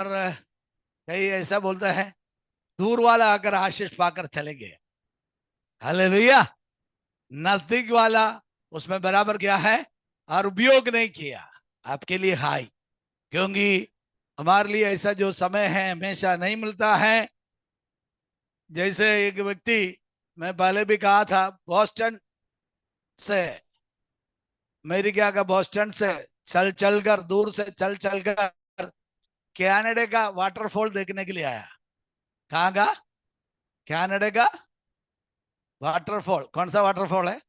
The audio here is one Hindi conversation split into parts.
कई ऐसा बोलता है, दूर वाला आकर आशीष पाकर चले गए। हालेलुया। नजदीक वाला उसमें बराबर क्या है, और उपयोग नहीं किया। आपके लिए हाई, क्योंकि हमारे लिए ऐसा जो समय है हमेशा नहीं मिलता है। जैसे एक व्यक्ति, मैं पहले भी कहा था, बॉस्टन से, अमेरिका का बॉस्टन से चल चल कर, दूर से चल चल कर कनाडा का वाटरफॉल देखने के लिए आया। कहाँ का? कनाडा का वाटरफॉल। कौन सा वाटरफॉल है?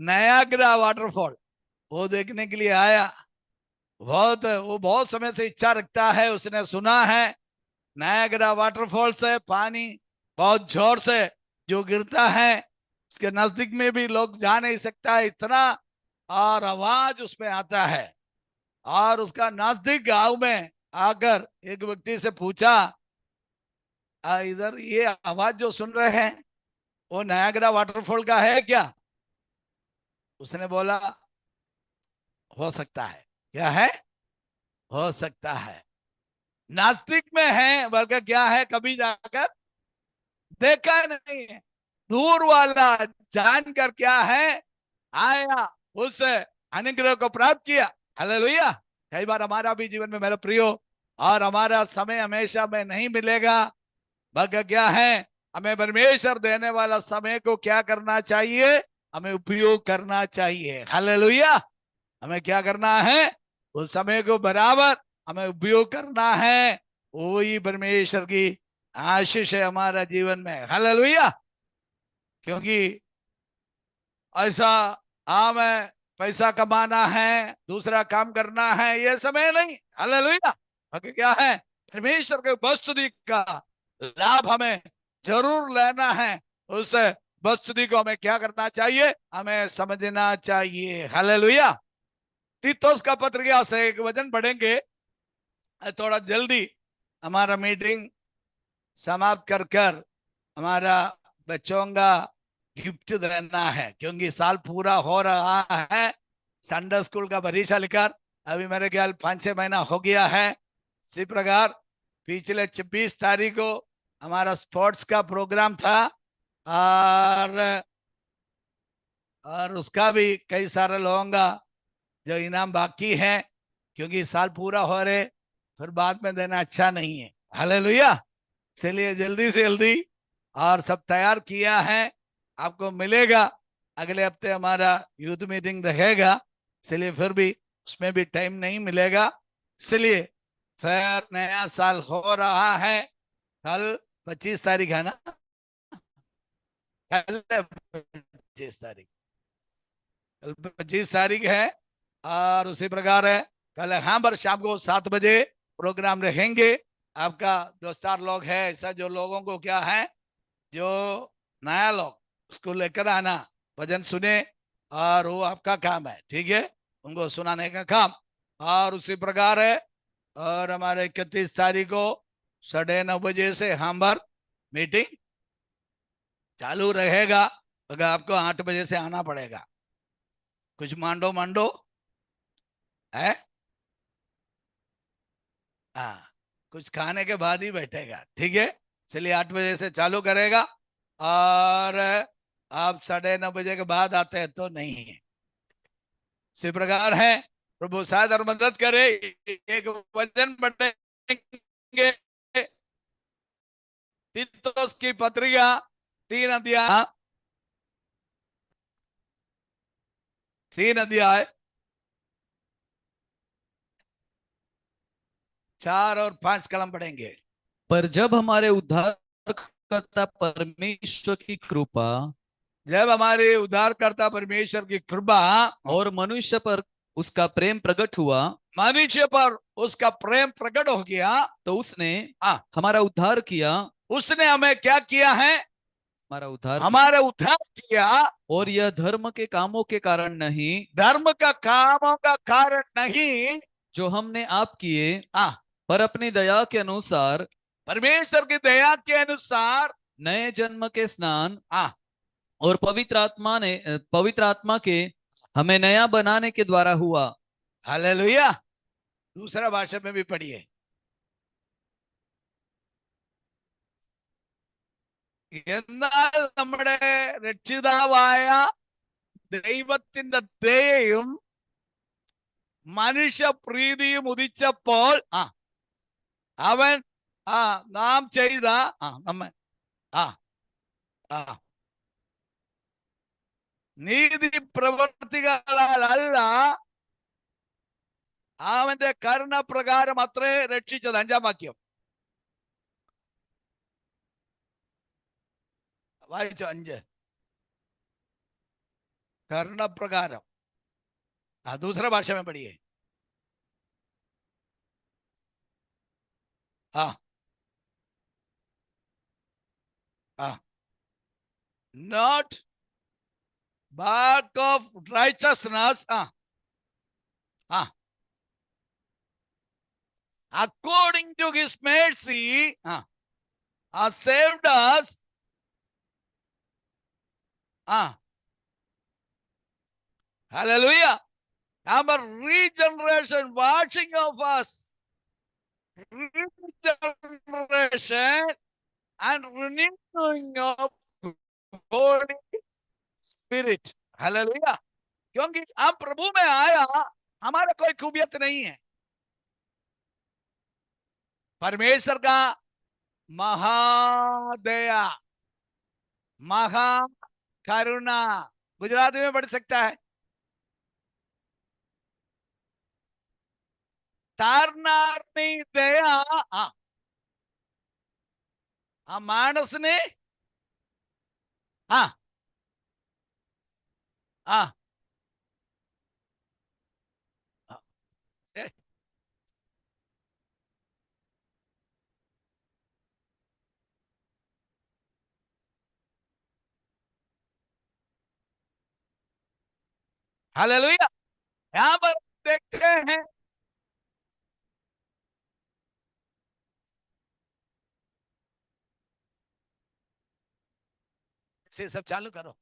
नयाग्रा वाटरफॉल। वो देखने के लिए आया। वो बहुत समय से इच्छा रखता है, उसने सुना है नयाग्रा वाटरफॉल से पानी बहुत जोर से जो गिरता है, उसके नजदीक में भी लोग जा नहीं सकता इतना, और आवाज उसमें आता है। और उसका नजदीक गांव में आकर एक व्यक्ति से पूछा, इधर ये आवाज जो सुन रहे हैं वो नयाग्रा वाटरफॉल का है क्या? उसने बोला, हो सकता है। क्या है? हो सकता है। नास्तिक में है, बल्कि क्या है, कभी जाकर देखा नहीं है। दूर वाला जानकर क्या है, आया, उस अनुग्रह को प्राप्त किया। हालेलुया। कई बार हमारा भी जीवन में, मेरे प्रियो, और हमारा समय हमेशा में नहीं मिलेगा, बल्कि क्या है, हमें परमेश्वर देने वाला समय को क्या करना चाहिए, हमें उपयोग करना चाहिए। हालेलुया। हमें क्या करना है, उस समय को बराबर हमें उपयोग करना है। वही परमेश्वर की आशीष है हमारा जीवन में। हालेलुया। क्योंकि ऐसा हमें पैसा कमाना है, दूसरा काम करना है, ये समय नहीं। हालेलुया। बाकी क्या है, परमेश्वर के वस्तुति का लाभ हमें जरूर लेना है। उस वस्तुति को हमें क्या करना चाहिए, हमें समझना चाहिए। हालेलुया। तीतोस का पत्र से एक वचन पढ़ेंगे, थोड़ा जल्दी हमारा मीटिंग समाप्त कर कर हमारा बच्चों का गिफ्ट देना है, क्योंकि साल पूरा हो रहा है। संडे स्कूल का परीक्षा लेकर अभी मेरे ख्याल 5-6 महीना हो गया है। इसी प्रकार पिछले 26 तारीख को हमारा स्पोर्ट्स का प्रोग्राम था, और उसका भी कई सारे लोगों का जो इनाम बाकी है, क्योंकि साल पूरा हो रहे, फिर बाद में देना अच्छा नहीं है। हालेलुया। चलिए जल्दी से जल्दी, और सब तैयार किया है, आपको मिलेगा। अगले हफ्ते हमारा यूथ मीटिंग रहेगा, इसलिए फिर भी उसमें भी टाइम नहीं मिलेगा। इसलिए फिर नया साल हो रहा है, कल 25 तारीख है ना? कल 25 तारीख, कल 25 तारीख है। और उसी प्रकार है, कल यहाँ पर शाम को 7 बजे प्रोग्राम रहेंगे। आपका दोस्तार लोग है, ऐसा जो लोगों को क्या है, जो नया लोग, उसको लेकर आना, भजन सुने, और वो आपका काम है, ठीक है, उनको सुनाने का काम। और उसी प्रकार है, और हमारे 31 तारीख को 9:30 बजे से हम पर मीटिंग चालू रहेगा। अगर आपको 8 बजे से आना पड़ेगा, कुछ मांडो मांडो है, हाँ, कुछ खाने के बाद ही बैठेगा, ठीक है। चलिए 8 बजे से चालू करेगा, और आप 9:30 बजे के बाद आते हैं तो नहीं है। इसी प्रकार है, प्रभु शायद और मदद करे। एक वचन पढ़ेंगे, तीतुस की पत्रिका 3 अध्याय, 3 अध्याय 4 और 5 कलम पढ़ेंगे। पर जब हमारे उद्धारकर्ता परमेश्वर की कृपा जब हमारे उद्धारकर्ता परमेश्वर की कृपा और मनुष्य पर उसका प्रेम प्रकट हुआ, मनुष्य पर उसका प्रेम प्रकट हो गया, तो उसने हाँ, हमारा उद्धार किया। उसने हमें क्या किया है, हमारा उद्धार किया, हमारे उद्धार किया। और यह धर्म के कामों के कारण नहीं, धर्म का कामों का कारण नहीं, जो हमने आप किए, हाँ, पर अपनी दया के अनुसार परमेश्वर की दया के अनुसार, नए जन्म के स्नान हाँ, और पवित्र आत्मा के हमें नया बनाने के द्वारा हुआ। हालेलुया। दूसरा भाषा में भी पढ़िए. എന്നാൽ നമ്മുടെ രക്ഷിതാവായ ദൈവത്തിന്റെ ദയയും മനുഷ്യപ്രീതിയും ഉദിച്ചപ്പോൾ അവൻ നാം ചെയ്ത നീതി പ്രവർത്തികളല്ല അവന്റെ കരുണപ്രകാരം അത്രേ രക്ഷിച്ചത്. 5-ാം വാക്യം വായിച്ചോ. 5 करुणाप्रकारम. दूसरा भाषा में पढ़िए. Not back of righteousness, according to his mercy, saved us, hallelujah. Our regeneration, washing of us, regeneration and renewing of Holy Spirit, hallelujah. क्योंकि आप प्रभु में आया, हमारा कोई खूबियत नहीं है. परमेश्वर का महादया, महा करुणा, गुजराती में पढ़ सकता है. तारनारनी दया मानस ने हालेलुया. यहां पर देखते हैं से सब चालू करो.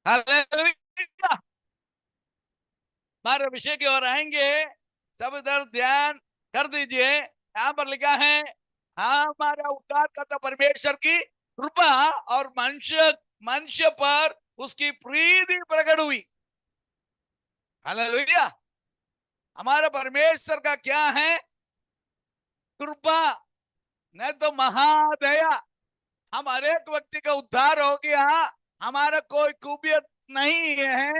हालेलुया. हमारे विषय की ओर आएंगे. सब इधर ध्यान कर दीजिए. यहाँ पर लिखा है हमारा उद्धार करता परमेश्वर की कृपा और मनुष्य पर उसकी प्रीति प्रकट हुई. हालेलुया. हमारा परमेश्वर का क्या है? कृपा, नहीं तो महादया. हम हर एक व्यक्ति का उद्धार हो गया, हमारा कोई खूबियत नहीं है.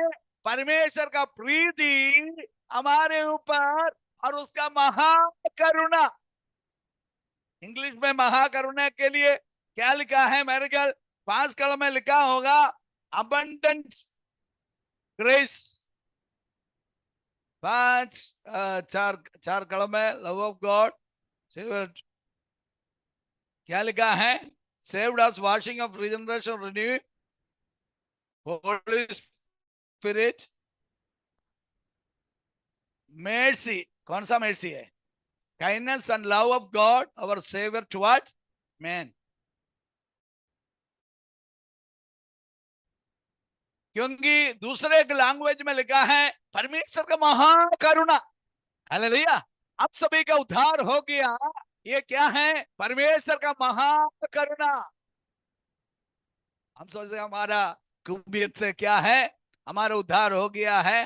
परमेश्वर का प्रीति हमारे ऊपर और उसका महाकरुणा. इंग्लिश में महाकरुणा के लिए क्या लिखा है? मेरे ख्याल 5 कलम में लिखा होगा अबंडेंट ग्रेस. 4 कलम में लव ऑफ गॉड. क्या लिखा है? saved us, washing of regeneration, renewing Holy Spirit, mercy. कौन सा mercy है? Kindness and love of God, our Savior toward man. क्योंकि दूसरे लैंग्वेज में लिखा है परमेश्वर का महाकरुणा. हालेलुया. आप सभी का उद्धार हो गया. ये क्या है? परमेश्वर का महाकरुणा. हम सोच रहे हमारा खूबियत से क्या है? हमारा उद्धार हो गया है.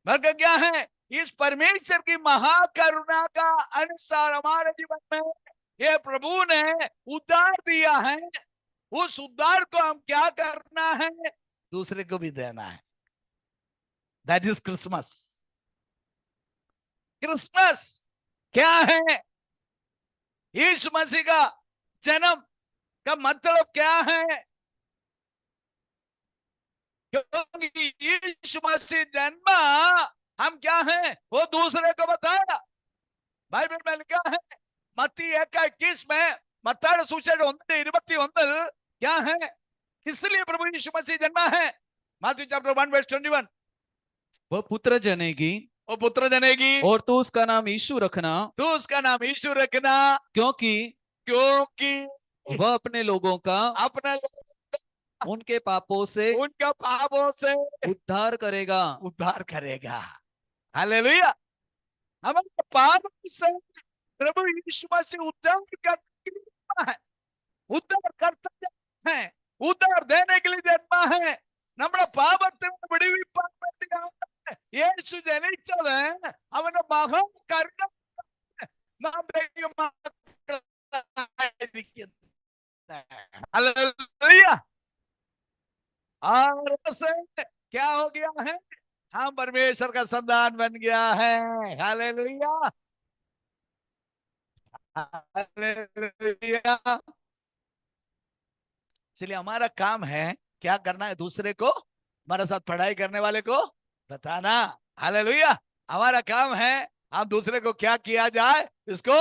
मगर क्या है? इस परमेश्वर की महाकरुणा का अनुसार हमारे जीवन में ये प्रभु ने उद्धार दिया है. उस उद्धार को हम क्या करना है? दूसरे को भी देना है. That is Christmas. क्रिसमस क्या है? यीशु मसीह का जन्म का मतलब क्या है? क्योंकि यीशु मसीह जन्मा हम क्या हैं वो दूसरे को बताया। बाइबल में लिखा है मत्ती 1:21 में मत्ताയുടെ സുവിശേഷം 1:21 क्या है, इसलिए प्रभु यीशु मसीह जन्मा है। Matthew chapter 1:21, वह पुत्र जनेगी वो पुत्र जनेगी और तू उसका नाम यीशु रखना, तो उसका नाम यीशु रखना, क्योंकि क्योंकि वह अपने लोगों का अपने उनके पापों से उनका पापों से उद्धार करेगा। उद्धार करेगा। हालेलुया। हमारे पापों से प्रभु यीशु मसीह उद्धार करता है, उद्धार करता है, उद्धार देने के लिए जन्मा है। നമ്മുടെ പാപത്തിൽ നിന്ന് വിടുവിപ്പാൻ വേണ്ടിയാണ് യേശു ജനിച്ചത്. അവന്റെ മഹാകരുണ നാം ദൈവമായിരിക്കുന്നത്. हालेलुया। और उससे क्या हो गया है, हम परमेश्वर का संतान बन गया है। Hallelujah, hallelujah. इसलिए हमारा काम है क्या करना है, दूसरे को, हमारे साथ पढ़ाई करने वाले को बताना। हालेलुया। हमारा काम है हम दूसरे को क्या किया जाए इसको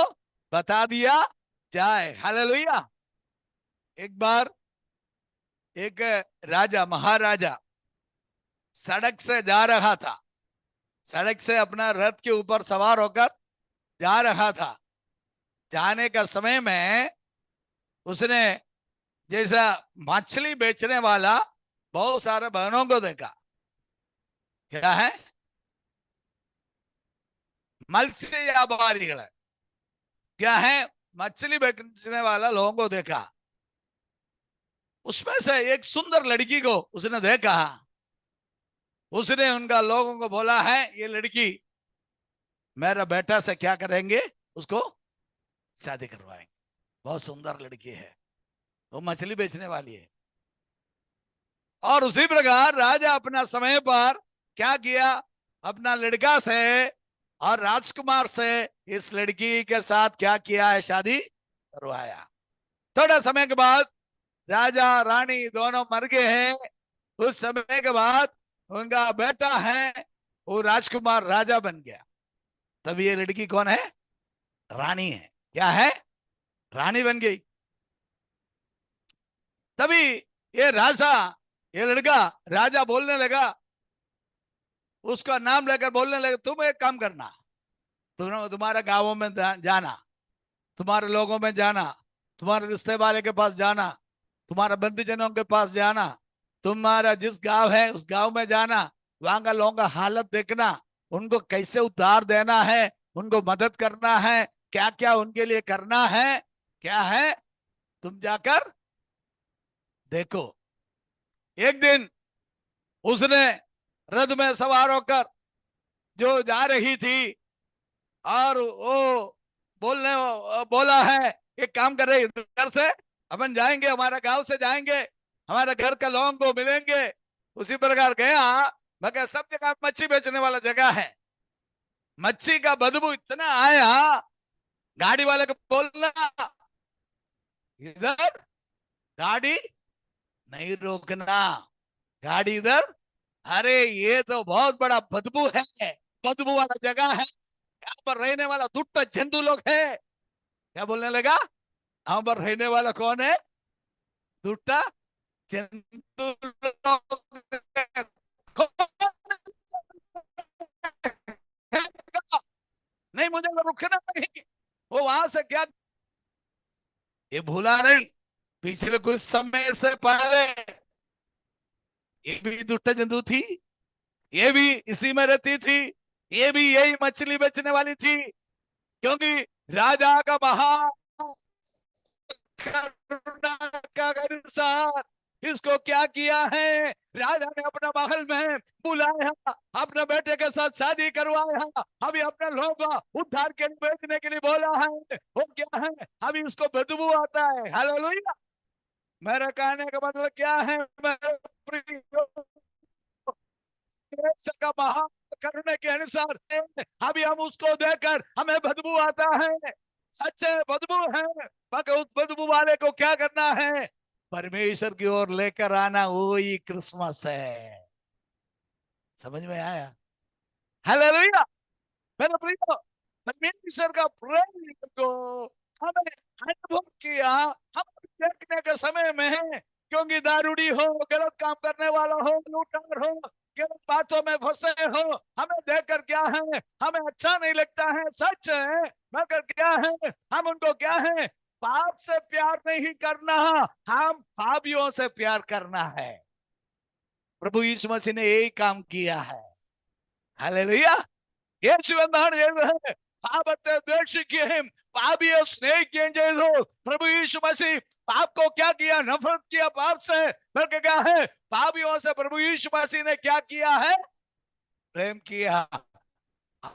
बता दिया जाए। हालेलुया। एक बार एक राजा, महाराजा सड़क से जा रहा था, सड़क से अपना रथ के ऊपर सवार होकर जा रहा था। जाने का समय में उसने जैसा मछली बेचने वाला बहुत सारे बहनों को देखा। क्या है, मत्स्य व्यापारिகள், क्या है, मछली बेचने वाला लोगों को देखा। उसमें से एक सुंदर लड़की को उसने देखा। उसने उनका लोगों को बोला है ये लड़की मेरा बेटा से क्या करेंगे, उसको शादी करवाएंगे, बहुत सुंदर लड़की है, वो मछली बेचने वाली है। और उसी प्रकार राजा अपना समय पर क्या किया, अपना लड़का से और राजकुमार से इस लड़की के साथ क्या किया है, शादी करवाया। थोड़ा समय के बाद राजा रानी दोनों मर गए हैं। उस समय के बाद उनका बेटा है वो राजकुमार राजा बन गया। तब ये लड़की कौन है, रानी है। क्या है, रानी बन गई। तभी ये राजा, ये लड़का राजा बोलने लगा, उसका नाम लेकर बोलने लगा, तुम एक काम करना, तुम्हारे गांवों में जाना, तुम्हारे लोगों में जाना, तुम्हारे रिश्ते वाले के पास जाना, तुम्हारे बंधुजनों के पास जाना, तुम्हारा जिस गांव है उस गांव में जाना, वहां का लोगों का हालत देखना, उनको कैसे उद्धार देना है, उनको मदद करना है, क्या क्या उनके लिए करना है, क्या है, तुम जाकर देखो। एक दिन उसने रथ में सवार होकर जो जा रही थी और वो बोला है एक काम कर रही, घर से अपन जाएंगे, हमारा गांव से जाएंगे, हमारे घर के लोगों को मिलेंगे। उसी प्रकार गया, मगर सब जगह मच्छी बेचने वाला जगह है, मच्छी का बदबू इतना आया, गाड़ी वाले को बोलना इधर गाड़ी नहीं रोकना, गाड़ी इधर, अरे ये तो बहुत बड़ा बदबू है, बदबू वाला जगह है, यहाँ पर रहने वाला दुष्ट जंतु लोग है। क्या बोलने लगा, यहाँ पर रहने वाला कौन है, दुष्ट जंतु लोग। नहीं, मुझे रुकना नहीं। वो वहां से क्या, ये भूला नहीं, पिछले कुछ समय से पहले ये भी दुष्ट जंतु थी, ये भी इसी में रहती थी, ये भी यही मछली बेचने वाली थी। क्योंकि राजा का महान करुणा का अनुसार इसको क्या किया है, राजा ने अपना महल में बुलाया, अपने बेटे के साथ शादी करवाया, अभी अपने लोगों को उद्धार के लिए बेचने के लिए बोला है। वो क्या है, अभी उसको बदबू आता है। हालेलुया। मेरे कहने का मतलब क्या है, मेरे प्रिय का महान करने के अनुसार अभी हम उसको देखकर हमें बदबू आता है, सच्चे बदबू है, मगर उस बदबू वाले को क्या करना है, परमेश्वर की ओर लेकर आना, वही क्रिसमस है। समझ में आया। हालेलुया। मेरे प्रियो, परमेश्वर का प्रेम को हमें अनुभव किया हम देखने के समय में है, क्योंकि दारूडी हो, गलत काम करने वाला हो, लूटार हो, गलत बातों में फंसे हो, हमें देखकर क्या है, हमें अच्छा नहीं लगता है, सच है, मगर क्या है, हम उनको क्या है, पाप से प्यार नहीं करना, हम पापियों से प्यार करना है। प्रभु यीशु मसीह ने यही काम किया है। हालेलुया। യേശു എന്താണ് ചെയ്തത്? പാപത്തെ ദ്വേഷിക്കുകയും പാപിയെ स्नेहिക്കുകയും ചെയ്തു। प्रभु यीशु मसीह पाप को क्या किया? नफरत किया पाप से, बल्कि क्या है, पापियों से प्रभु यीशु मसीह ने क्या किया है? प्रेम किया।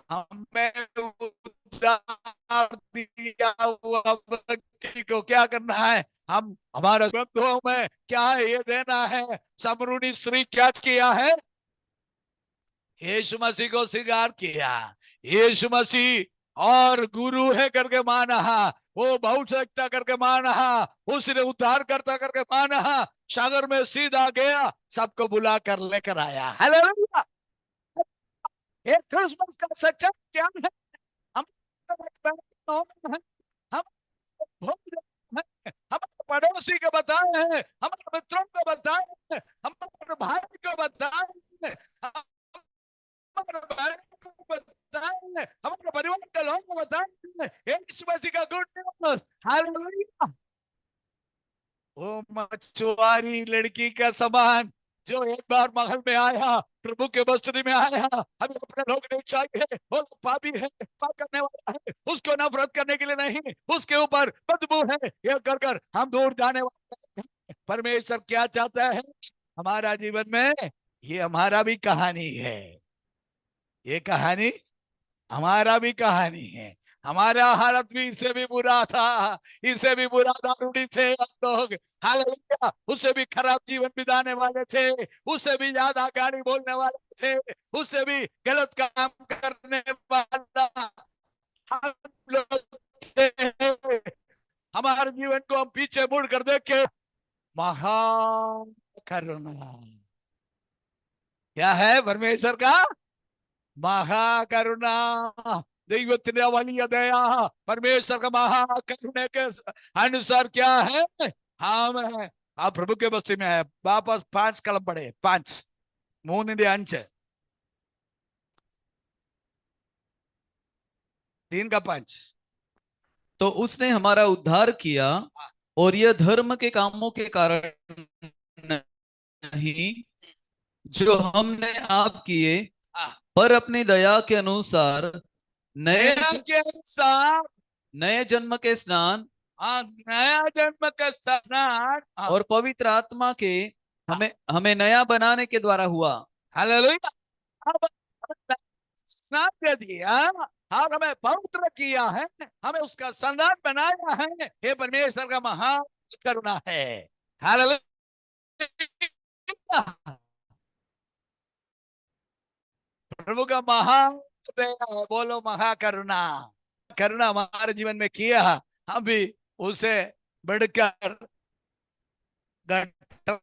हमें उद्धार दिया हुआ व्यक्ति को क्या करना है? हम हमारे बंधुओं में क्या है ये देना है। समरूनी स्त्री क्या किया है? यीशु मसीह को स्वीकार किया, यीशु मसीह और गुरु है करके माना, वो बहुशक्ता करके माना, उसने उद्धार करता करके माना, सागर में सीधा गया, सबको बुला कर लेकर आया। हालेलुया। ये क्रिसमस का सच्चा क्या है? हम हम हमारे पड़ोसी को बताए हैं, हमारे मित्रों को बताए हैं, हमारे भाई को बताए हैं, हमारे भाई को बताए, हमारे परिवार के लोगों को बताए यीशु मसीह का गुड न्यूज़। हालेलुया। वो मछुआरी लड़की का समान जो एक बार महल में आया, प्रभु के बस्ती में आया, हमें अपने लोग नहीं चाहिए, वो पापी है, पाप करने वाला है, उसको नफरत करने के लिए नहीं, उसके ऊपर बदबू है, ये कर कर हम दूर जाने वाले हैं। परमेश्वर क्या चाहता है हमारा जीवन में? ये हमारा भी कहानी है, ये कहानी हमारा भी कहानी है। हमारा हालत भी इससे भी बुरा था, इससे भी बुरा दारूडी थे हम लोग। हालेलुया। उससे भी खराब जीवन बिताने वाले थे, उससे भी ज्यादा गाली बोलने वाले थे, उससे भी गलत काम करने वाला हम लोग थे। हमारे जीवन को हम पीछे मुड़ कर देखे, महान करुणा क्या है परमेश्वर का? महाकरुणा। ദൈവത്തിന്റെ വലിയ ദയ, परमेश्वर का महाकरुणे के अनुसार क्या है? हाँ मैं आप प्रभु के बस्ती में है। वापस 5 कलम पढ़े, 5 3 3 का 5। तो उसने हमारा उद्धार किया, और यह धर्म के कामों के कारण नहीं जो हमने आप किए, पर अपनी दया के अनुसार नए दया के अनुसार, नए जन्म के स्नान नया जन्म का स्नान और पवित्र आत्मा के हमें हमें नया बनाने के द्वारा हुआ। हालेलुया। अब स्नान दे दिया और हमें पवित्र किया है, हमें उसका संतान बनाया है। ये परमेश्वर का महान करुणा है। हालेलुया। प्रभु का महान दया है। बोलो महाकरुणा। करुणा हमारे जीवन में किया, हम भी उसे बढ़कर गटर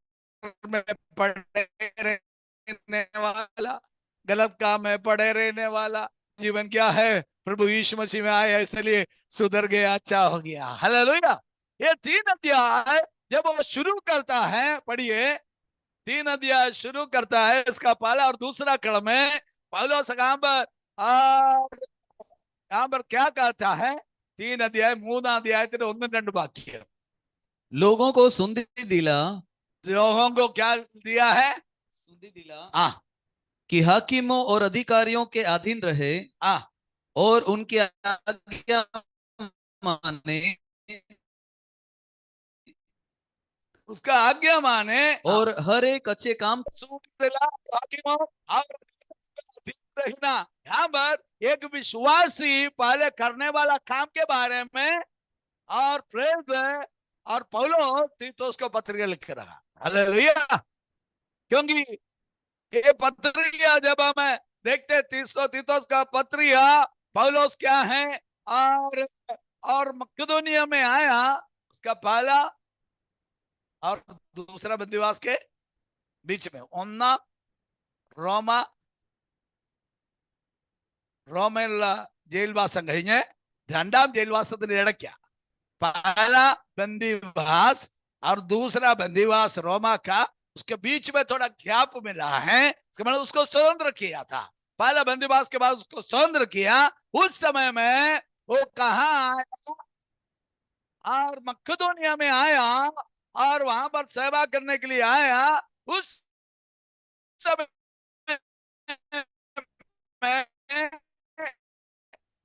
में पड़े रहने वाला, गलत काम में पड़े रहने वाला जीवन क्या है? प्रभु यीशु मसीह में आया इसलिए सुधर गया, अच्छा हो गया। हालेलुया। ये 3 अध्याय जब वो शुरू करता है, पढ़िए, 3 अध्याय शुरू करता है, इसका पहला और दूसरा क्रम है। पौलुस यहाँ पर क्या कहता है? 3 अध्याय 3 अध्यायത്തിൽ 1-2 വാക്യം। लोगों को सुंदि दिला, लोगों को क्या दिया है? सुंदि दिला हाँ कि हाकिमों और अधिकारियों के अधीन रहे, हाँ, और उनकी आज्ञा माने, उसका आज्ञा माने, और हर एक अच्छे काम रहना। यहाँ पर एक विश्वासी पहले करने वाला काम के बारे में और प्रेरित और पौलुस तीतुस को पत्रिका लिख रहा। हालेलुया। क्योंकि ये पत्रिका जब हमें देखते तीतुस का पत्रिका, पौलुस क्या है और मकदोनिया में आया, उसका पहला और दूसरा बंदीवास के बीच में, 1 रोमा റോമയിലുള്ള ജയിൽവാസം കഴിഞ്ഞ് രണ്ടാം ജയിൽവാസത്തിന് ഇടയ്ക്ക पहला बंदीवास और दूसरा बंदीवास रोमा का, उसके बीच में थोड़ा गैप मिला है, मतलब उसको स्वतंत्र किया था। पहला बंदीवास के बाद उसको स्वतंत्र किया। उस समय में वो कहाँ आया और मकदोनिया में आया और वहां पर सेवा करने के लिए आया। उस समय में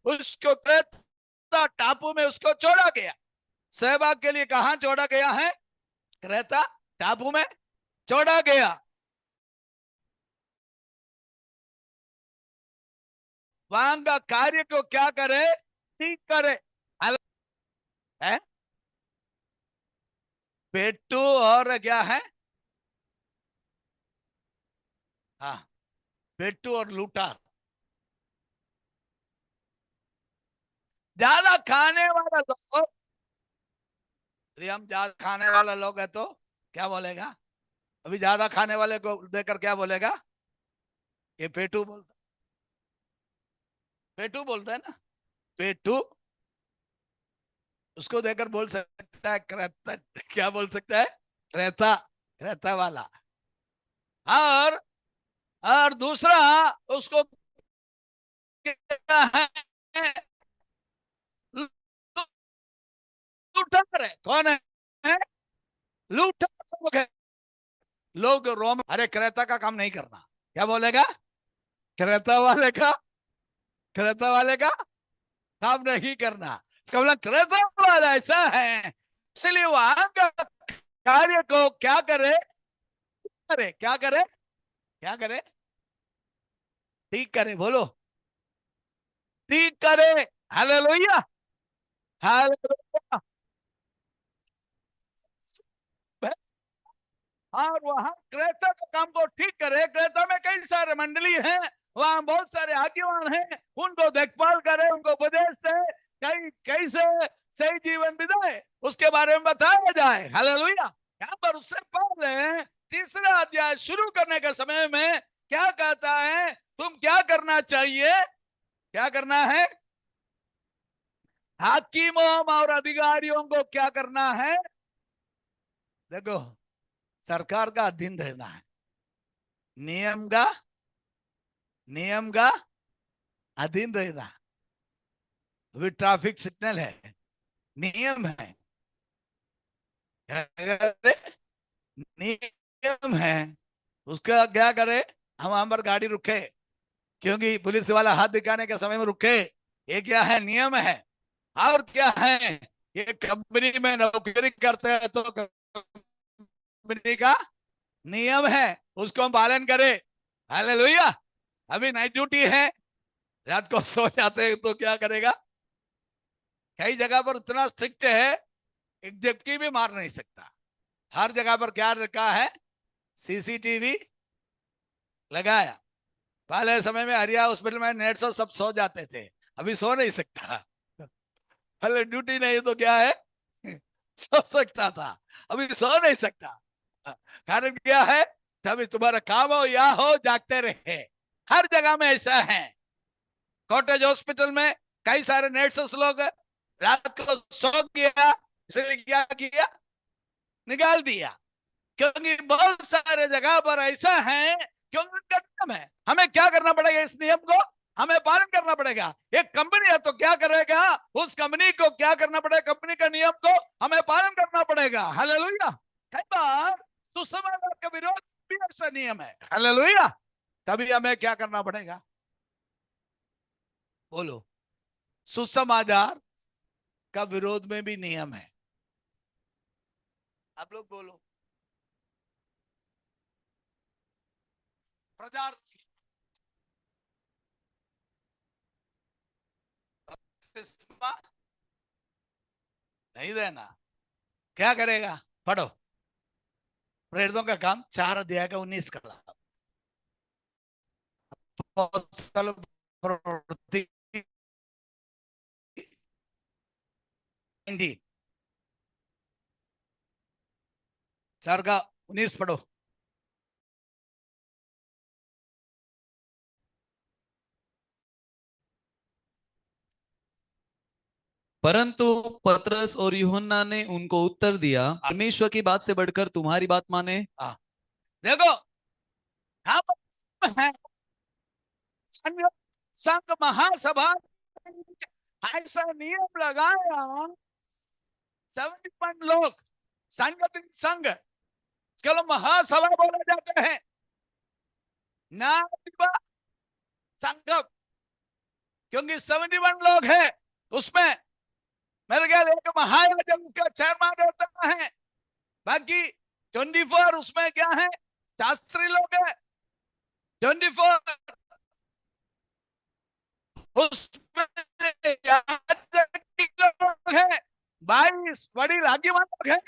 उसको क्रेता टापू में उसको छोड़ा गया। सेवा के लिए कहां छोड़ा गया है? क्रेता टापू में छोड़ा गया। वहां का कार्य को क्या करे? ठीक करे। है पेटू और क्या है? हाँ, पेटू और लूटार। ज्यादा खाने वाला लोग, हम ज्यादा खाने वाला लोग है तो क्या बोलेगा? अभी ज्यादा खाने वाले को देखकर क्या बोलेगा? ये पेटू बोलता, पेटू बोलता है ना, पेटू। उसको देखकर बोल सकता है क्रेता, क्या बोल सकता है? क्रेता, क्रेता वाला। और दूसरा उसको क्या है? लूटर है। कौन है? लूटर लोग है। लोग रोम, अरे क्रेता का काम नहीं करना, क्या बोलेगा? क्रेता वाले का, क्रेता वाले का काम नहीं करना। इसका मतलब क्रेता वाला ऐसा है, इसलिए वहां का कार्य को क्या करे? करे क्या करे? क्या करे? ठीक करे। बोलो, ठीक करे। Hallelujah, hallelujah. और वहां क्रेता के काम को ठीक करे। क्रेता में कई सारे मंडली हैं, वहां बहुत सारे आजीवन हैं, उनको देखभाल करे, उनको उपदेश दे, कई कैसे सही जीवन बिताए उसके बारे में बताया जाए। हालेलुया। यहाँ पर उससे पहले तीसरा अध्याय शुरू करने के समय में क्या कहता है? तुम क्या करना चाहिए? क्या करना है? हाकिमों और अधिकारियों को क्या करना है? देखो, सरकार का अधीन रहना है, नियम का, नियम का अधीन रहना। अभी ट्रैफिक सिग्नल है, नियम है, नियम है। उसका क्या करे? हम वहां पर गाड़ी रुके क्योंकि पुलिस वाला हाथ दिखाने के समय में रुके, ये क्या है? नियम है। और क्या है? ये कंपनी में नौकरी करते हैं तो कंपनी का नियम है, उसको हम पालन करें। हालेलुया। अभी नाइट ड्यूटी है, रात को सो जाते हैं तो क्या करेगा? कई जगह पर इतना स्ट्रिक्ट है, एक झपकी भी मार नहीं सकता। हर जगह पर क्या रखा है? सीसीटीवी लगाया। पहले समय में हरिया हॉस्पिटल में नेट से सब सो जाते थे, अभी सो नहीं सकता। पहले ड्यूटी नहीं तो क्या है? सो सकता था, अभी सो नहीं सकता। कारण क्या है? तभी तुम्हारा काम हो या हो, जागते रहे। हर जगह में ऐसा है। कॉटेज हॉस्पिटल में कई सारे नर्सेस लोग रात को सो गया, इसलिए क्या किया? निकाल दिया। क्योंकि बहुत सारे जगह पर ऐसा है, क्योंकि उनका नियम है। हमें क्या करना पड़ेगा? इस नियम को हमें पालन करना पड़ेगा। एक कंपनी है तो क्या करेगा? उस कंपनी को क्या करना पड़ेगा? कंपनी का नियम को हमें पालन करना पड़ेगा। हालेलुया। कई बार सुसमाचार का विरोध भी ऐसा नियम है। हालेलुया। तभी हमें क्या करना पड़ेगा? बोलो, सुसमाचार का विरोध में भी नियम है। आप लोग बोलो। प्रचार नहीं देना, क्या करेगा? पढ़ो, प्रेरितों का काम 4 अध्याय का 19 का प्रवृत्ति 4 का 19 पढ़ो। परंतु पतरस और यूहन्ना ने उनको उत्तर दिया, परमेश्वर की बात से बढ़कर तुम्हारी बात माने। देखो यहाँ पर है संघ महासभा ऐसा नियम लगाया, 71 लोग संघ चलो महासभा बोला जाता है ना संघ, क्योंकि 71 लोग हैं उसमें मेरे ख्याल एक महायाजक का चेयरमैन होता है, बाकी 24 उसमें क्या है शास्त्री लोग है, 24 उसमें लोग है, 22 बड़ी भाग्यवान लोग है,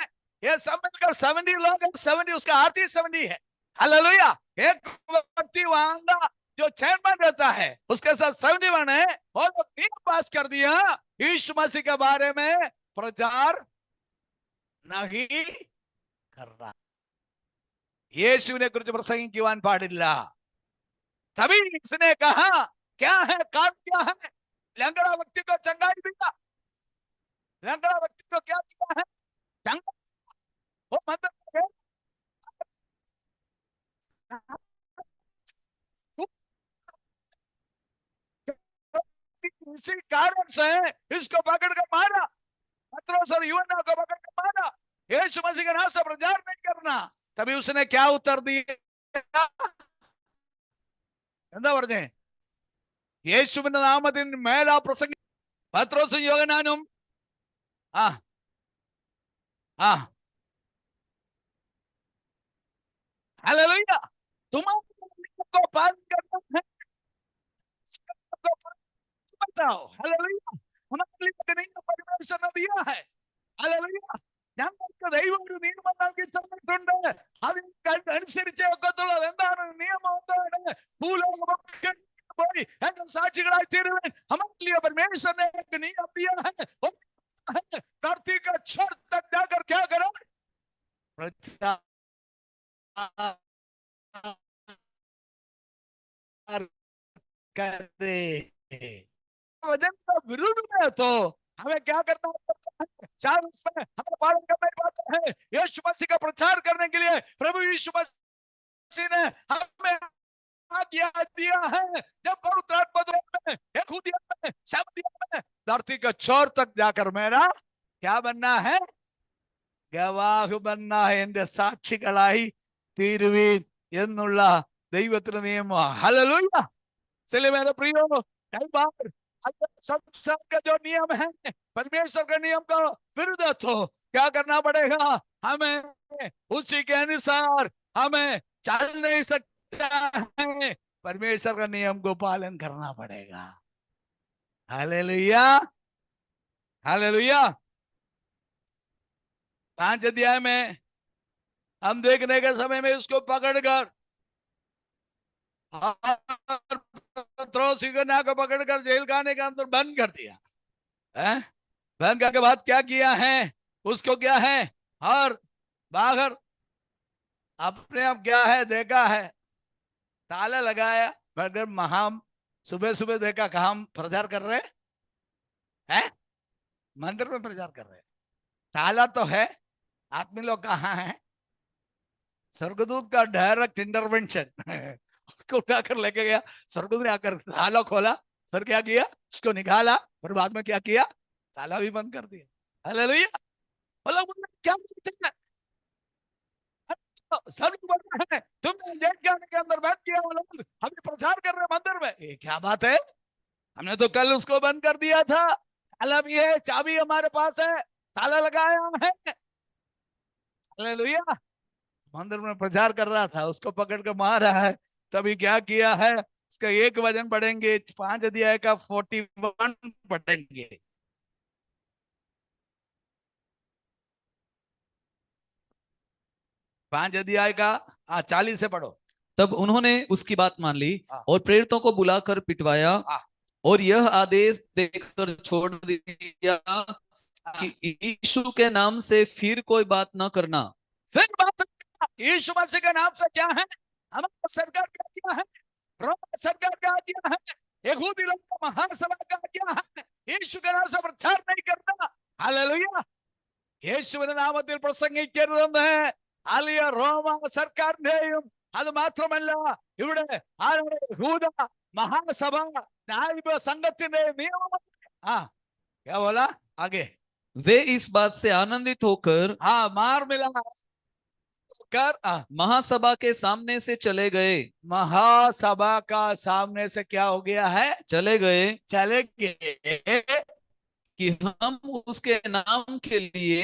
ये सब मिलकर 70 लोग है, 70 उसका अर्थ ही 70 है। हालेलुया। एक व्यक्ति वहां का जो चेयरमैन रहता है उसके साथ 71 है, और नियम पास कर दिया यीशु मसीह के बारे में प्रचार नहीं करना, യേശുവിനെ കുറിച്ച് പ്രസംഗിക്കുവാൻ പാടില്ല। तभी इसने कहा क्या है कारण क्या है, लंगड़ा व्यक्ति को चंगाई दिया, लंगड़ा व्यक्ति को क्या दिया है चंगाई, वो मतलब इसी कारण से इसको पकड़ कर मारा, पतरस और यूहन्ना को पकड़ कर मारा, यीशु मसीह का नाम से प्रचार नहीं करना। तभी उसने क्या उत्तर दिया, എന്താ പറഞ്ഞേ, യേശുവിന്റെ നാമത്തിന് മേലാ പ്രസംഗി പത്രോസും യോഹന്നാനും ആ ആ हालेलुया, तुम्हारे पालन करना है, बताओ हालेलुया, हमारे लिए नहीं परमेश्वर ने दिया है। हालेलुया, ഞങ്ങൾക്ക് ദൈവം ഒരു നിയമം നൽകി തന്നിട്ടുണ്ട്, അതിനനുസരിച്ച് ഒക്കത്തുള്ളൂ. എന്താണ് നിയമം? എന്താണ്? ഭൂലോകമൊക്കെ പോയി എന്റെ സാക്ഷികളായി തീരുവൻ, हमारे लिए परमेश्वर ने एक नियम दिया है, धरती का छोर तक जाकर क्या करो, प्रचार करे। वचन का विरुद्ध में तो हमें क्या करना है, चार उसमें हमें पालन करना ही पाता है। यीशु मसीह का प्रचार करने के लिए प्रभु यीशु मसीह ने हमें आज्ञा दिया है, जब पवित्र आत्मा में यहूदिया में सामरिया में धरती के छोर तक जाकर मेरा क्या बनना है, ഗവാഹ് बनना है, എന്റെ സാക്ഷികളായി തീരുവീൻ എന്നുള്ള ദൈവത്തിന്റെ നിയമം। हालेलुया। इसलिए मेरे प्रियो, कई बार संसार का जो नियम है परमेश्वर के नियम का विरुद्ध तो क्या करना पड़ेगा, हमें उसी के अनुसार हमें चल नहीं सकता है, परमेश्वर का नियम को पालन करना पड़ेगा। Hallelujah, hallelujah. 5 अध्याय में हम देखने के समय में उसको पकड़कर यूहन्ना को पकड़कर जेल खाने के अंदर बंद कर दिया है। बंद करके बाद क्या किया है, उसको क्या है और बाहर अपने आप क्या है देखा है, ताला लगाया, मगर हम सुबह सुबह देखा कहा हम प्रचार कर रहे हैं, मंदिर में प्रचार कर रहे हैं, ताला तो है, आदमी लोग कहाँ है, स्वर्गदूत का डायरेक्ट इंटरवेंशन उसको उठाकर लेके गया, स्वर्गदूत ने आकर ताला खोला, फिर क्या किया उसको निकाला, फिर बाद में क्या किया ताला भी बंद कर दिया। हालेलुया। मतलब क्या बोलते हैं, है तुमने जेल खाने के अंदर बंद किया, लोग हम प्रचार कर रहे मंदिर में, ये क्या बात है, हमने तो कल उसको बंद कर दिया था, ताला भी है, चाबी हमारे पास है, ताला लगाया है। हालेलुया। मंदिर में प्रचार कर रहा था, उसको पकड़ के मारा है। तभी क्या किया है, उसका एक वचन पढ़ेंगे, 5 अध्याय का 41 पढ़ेंगे। पांच अध्याय का 40 से पढ़ो। तब उन्होंने उसकी बात मान ली और प्रेरितों को बुलाकर पिटवाया और यह आदेश देकर छोड़ दिया कि यीशु के नाम से फिर कोई बात न करना। फिर बात यीशु मसीह के नाम से क्या है, हमारा सरकार क्या किया है, रोम सरकार क्या किया है, यहूदी लोग का महासभा का क्या है, यीशु के नाम से प्रचार नहीं करना ഹല്ലേലൂയ. യേശുവിന്റെ നാമത്തിൽ പ്രസംഗിക്കരുതെന്ന് അലിയ റോമ സർക്കാരിന്റെയും അത് മാത്രമല്ല ഇവിടെ ആരുടെ യഹൂദ മഹാസഭ ന്യായ സംഘത്തിന്റെ നിയമം. क्या बोला आगे? वे इस बात से आनंदित होकर मार मिला कर महासभा के सामने से चले गए। महासभा का सामने से क्या हो गया है? चले गए कि हम उसके नाम के लिए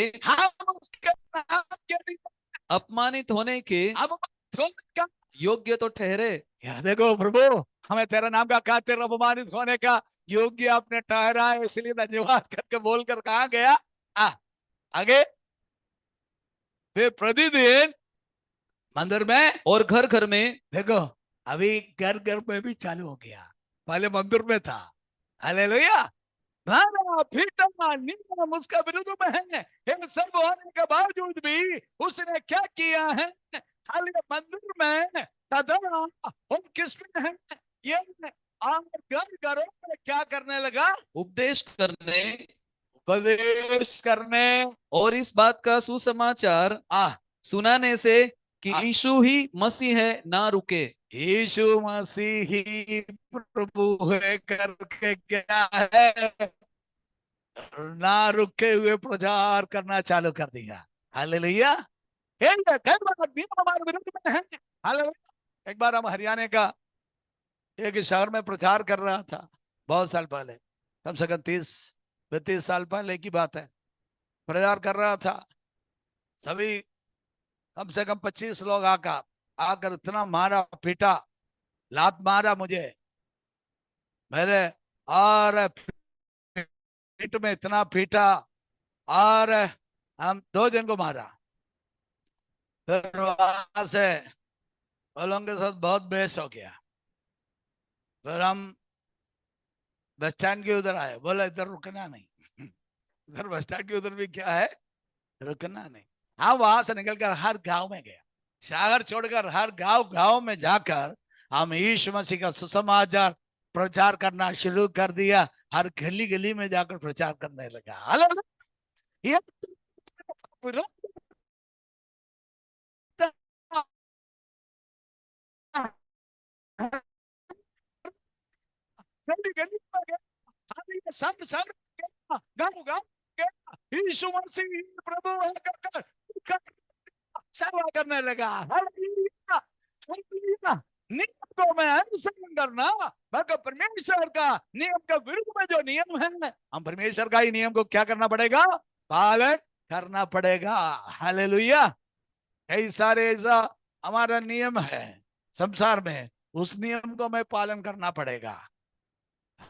अपमानित होने के योग्य तो ठहरे। देखो प्रभु, हमें तेरा नाम का खातिर अपमानित होने का योग्य आपने ठहरा है, इसलिए धन्यवाद करके बोलकर कहा गया। आगे फिर प्रतिदिन मंदिर में और घर घर में, देखो अभी घर घर में भी चालू हो गया, पहले मंदिर में था। हालेलुया। नियम उसका विरुद्ध में है, सब होने के बावजूद भी उसने क्या किया है? खाली मंदिर में तथा और किसमें है ये घर घरों में क्या करने लगा? उपदेश करने और इस बात का सुसमाचार सुनाने से कि यीशु ही मसीह है ना रुके। यीशु मसीह ही प्रभु है करके क्या है? ना रुके हुए प्रचार करना चालू कर दिया। हालेलुया। हमारे विरुद्ध में है। हालेलुया। एक बार हम हरियाणा का एक शहर में प्रचार कर रहा था, बहुत साल पहले, कम से कम 30-32 साल पहले की बात है। प्रचार कर रहा था, सभी कम से कम 25 लोग आकर इतना मारा पीटा, लात मारा मुझे, मेरे और पीठ में इतना पीटा, और हम 2 जन को मारा। फिर वहां से लोगों के साथ बहुत बहस हो गया। फिर हम बस स्टैंड के उधर आए, बोला इधर रुकना नहीं। इधर बस स्टैंड के उधर भी क्या है? रुकना नहीं। हाँ, वहां से निकलकर हर गांव में गया, शहर छोड़कर हर गांव में जाकर हम यीशु मसीह का सुसमाचार प्रचार करना शुरू कर दिया। हर गली गली में जाकर प्रचार करने लगा। हालेलुया। सब गाँव यीशु मसीह प्रभु है कर सेवा करने लगा। नियम को मैं अनुसरण करना, मगर परमेश्वर का नियम का विरुद्ध में जो नियम है, हम परमेश्वर का ही नियम को क्या करना पड़ेगा? पालन करना पड़ेगा। हालेलुया। कई सारे ऐसा हमारा नियम है संसार में, उस नियम को हमें पालन करना पड़ेगा।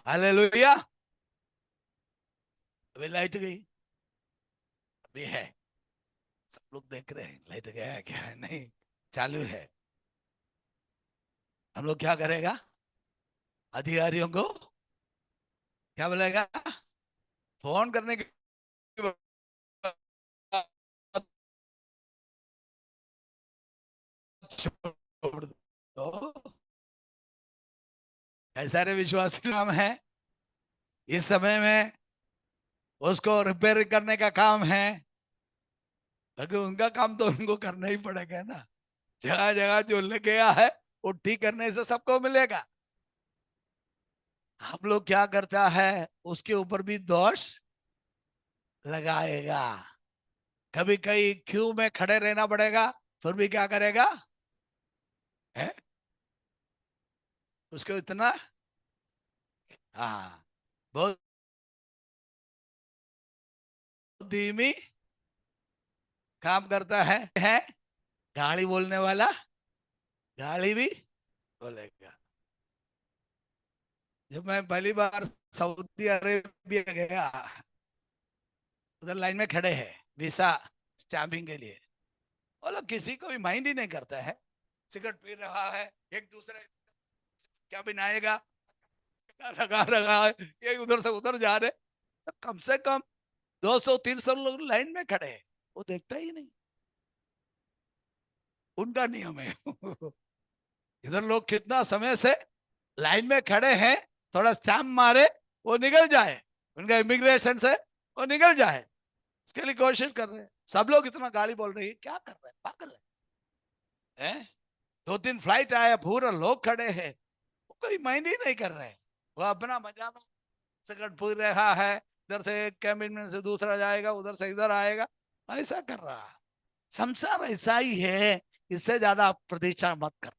हालेलुया। अभी लाइट गई, अभी है, सब लोग देख रहे हैं लाइट गया है क्या है? नहीं, चालू है। हम लोग क्या करेगा? अधिकारियों को क्या बोलेगा? फोन करने के छोड़ दो। ऐसा विश्वासी नाम है, इस समय में उसको रिपेयर करने का काम है, क्योंकि उनका काम तो उनको करना ही पड़ेगा ना। जगह जगह जो लग गया है वो ठीक करने से सबको मिलेगा। हम लोग क्या करता है? उसके ऊपर भी दोष लगाएगा। कभी कहीं क्यू में खड़े रहना पड़ेगा, फिर भी क्या करेगा? है उसको इतना बहुत धीमी काम करता है। गाली बोलने वाला गाली भी बोलेगा। जब मैं पहली बार सऊदी अरेबिया गया, उधर लाइन में खड़े हैं वीसा स्टैंपिंग के लिए, वो लोग किसी को भी माइंड ही नहीं करता है। सिगरेट पी रहा है, एक दूसरे क्या बनाएगा लगा रहा है, ये उधर से उधर जा रहे, तो कम से कम 200-300 लोग लाइन में खड़े हैं, वो देखता ही नहीं। उनका नियम है। इधर लोग कितना समय से लाइन में खड़े हैं, थोड़ा स्टैम्प मारे वो निकल जाए, उनका इमिग्रेशन से वो निकल जाए, उसके लिए कोशिश कर रहे हैं। सब लोग इतना गाली बोल रहे हैं, क्या कर रहे हैं, पागल है? 2-3 फ्लाइट आया, पूरा लोग खड़े हैं, कोई माइंड ही नहीं कर रहे हैं। वो अपना मजा में सिगरेट फूक रहा है, इधर से एक कैबिन में से दूसरा जाएगा, उधर से इधर आएगा, ऐसा कर रहा है। संसार ऐसा ही है, इससे ज्यादा प्रतीक्षा मत कर।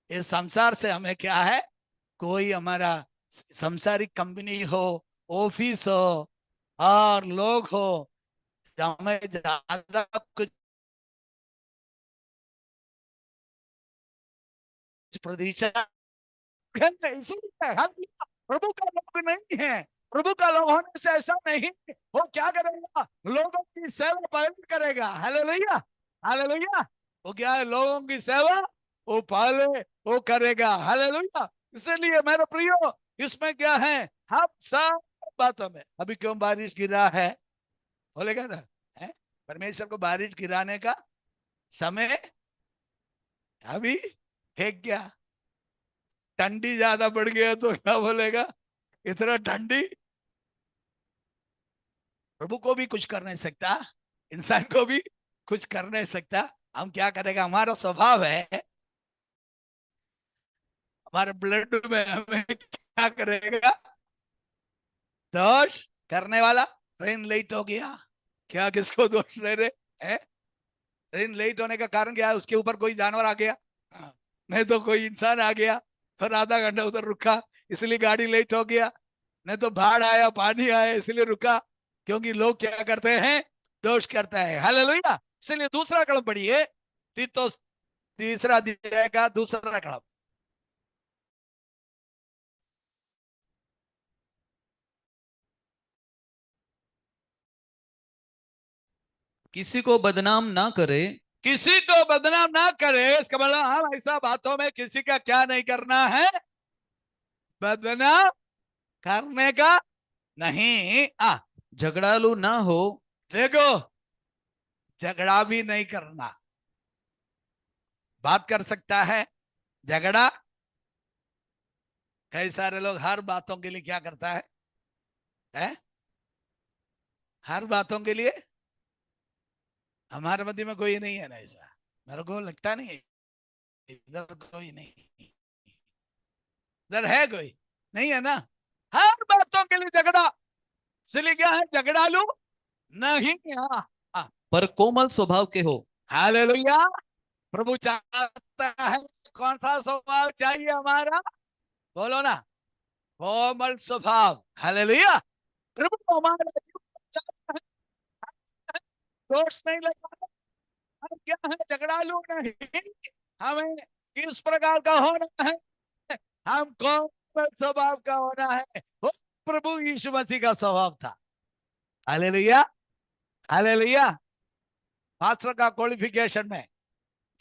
इस संसार से हमें क्या है, कोई हमारा संसारिक कंपनी हो, ऑफिस हो और लोग हो, हमें ज्यादा कुछ प्रतीक्षा इसीलिए हम प्रभु का लोग नहीं है। प्रभु का लोग होने से ऐसा नहीं, वो क्या करेगा, लोगों की सेवा पहले करेगा। Hallelujah, hallelujah. वो क्या है, लोगों की सेवा वो पहले वो करेगा। हालेलुया। इसलिए मेरे प्रियो, इसमें क्या है, हम सब बातों में, अभी क्यों बारिश गिरा है बोलेगा ना, है? परमेश्वर को बारिश गिराने का समय अभी है क्या? ठंडी ज्यादा बढ़ गया तो क्या बोलेगा, इतना ठंडी। प्रभु को भी कुछ कर नहीं सकता, इंसान को भी कुछ कर नहीं सकता। हम क्या करेगा, हमारा स्वभाव है, हमारे ब्लड में, हमें क्या करेगा, दोष करने वाला। ट्रेन लेट हो गया, क्या किसको दोष दे रहे हैं? ट्रेन लेट होने का कारण क्या है, उसके ऊपर कोई जानवर आ गया, नहीं तो कोई इंसान आ गया, फिर आधा घंटा उधर रुका, इसलिए गाड़ी लेट हो गया। नहीं तो बाढ़ आया, पानी आया, इसलिए रुका। क्योंकि लोग क्या करते हैं, दोष करते हैं। हालेलुया। इसलिए दूसरा कलम पढ़िए, तीतुस तीसरा अध्याय का दूसरा कलम। किसी को बदनाम ना करे, किसी को बदनाम ना करे, इसका मतलब हम ऐसा बातों में किसी का क्या नहीं करना है, बदनाम करने का नहीं। झगड़ालू ना हो, देखो, झगड़ा भी नहीं करना। बात कर सकता है, झगड़ा, कई सारे लोग हर बातों के लिए क्या करता है? हर बातों के लिए। हमारे मध्य में कोई नहीं है ना ऐसा, मेरे को लगता नहीं है इधर कोई नहीं। इधर है कोई नहीं है ना, हर बातों के लिए झगड़ा। इसलिए क्या है, झगड़ा लो नहीं। हाँ, हाँ। पर कोमल स्वभाव के हो। हालेलुया। प्रभु चाहता है, कौन सा स्वभाव चाहिए हमारा, बोलो ना, कोमल स्वभाव। हालेलुया। प्रभु हमारा जीवन चाहता है, दोष नहीं लगाना। हम क्या है, झगड़ालू नहीं, हमें किस प्रकार का होना है, हम कोमल स्वभाव का होना है। वो प्रभु यीशु मसीह का स्वभाव था। Hallelujah, hallelujah. पास्टर का क्वालिफिकेशन में,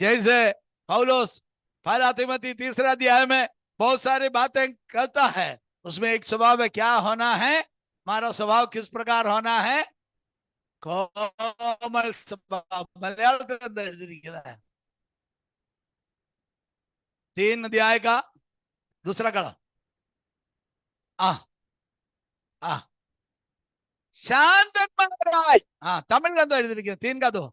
जैसे पौलुस पहला तिमोथी तीसरा अध्याय में बहुत सारी बातें करता है, उसमें एक स्वभाव है, क्या होना है, हमारा स्वभाव किस प्रकार होना है, कोमल स्वभाव। मलयालम के अंदर लिखा है, 3 अध्याय का दूसरा कड़ा। आ आ शांतन्माराय। तमिल के अंदर लिखा 3 का 2,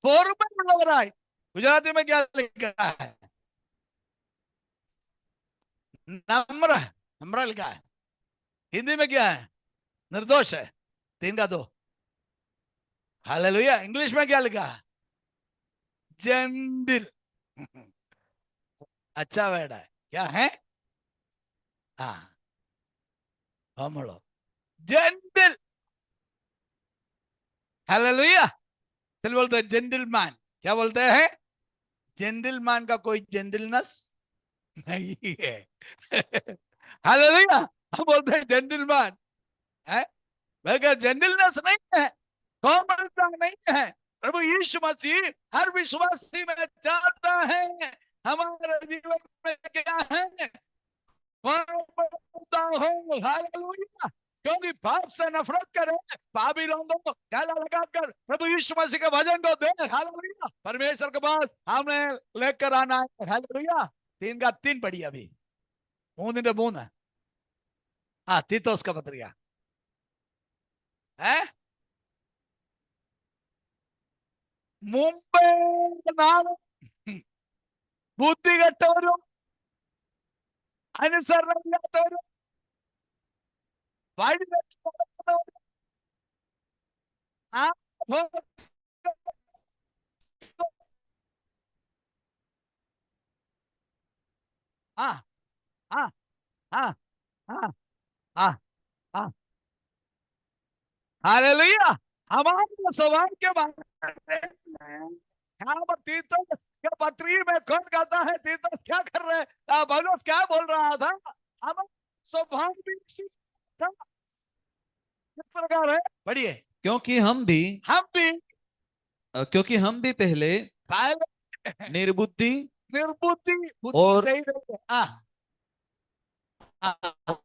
पोरबंदराय। गुजराती में क्या लिखा है, नम्र, नम्र लिखा है। हिंदी में क्या है, निर्दोष है, 3 का 2। हालेलुया। इंग्लिश में क्या लिखा है, जेंटिल। अच्छा वर्ड है, क्या है, हाँ, हम लोग जेंटिल। हालेलुया। चल बोलते हैं जेंटलमैन, क्या बोलते हैं, जेंटलमैन का कोई जेंटलनेस नहीं है। हालेलुया। हम बोलते हैं जेंटलमैन है, मगर जेंटलनेस नहीं है, कोमलता नहीं है। प्रभु यीशु मसीह हर विश्वासी में चाहता है, हमारे जीवन में क्या है, कोमलता हो। हालेलुया। क्योंकि पाप से नफरत करे, पापी लोगों को गला लगाकर प्रभु यीशु मसीह के भजन को दे। हालेलुया। परमेश्वर के पास हमें लेकर आना है। हालेलुया। 3 का 3 पढ़ी अभी, 3 है। तीतोस का पत्रिका है, മുമ്പേ നാം ബുദ്ധികെട്ടവരും അനുസരണമില്ലാത്തവരും വഴി വെച്ച് നടക്കുന്നവരും ആ ആ ആ ആ ആ ആ ആ हालेलुया। हमारे स्वभाव के बारे में यहाँ पर तीतस के पत्री में कौन कहता है तीतस क्या कर रहे हैं, पौलुस क्या बोल रहा था, हमारा स्वभाव भी इसी था। किस प्रकार है, पढ़िए। क्योंकि हम भी पहले पहले निर्बुद्धि निर्बुद्धि, बुद्धि और सही नहीं है,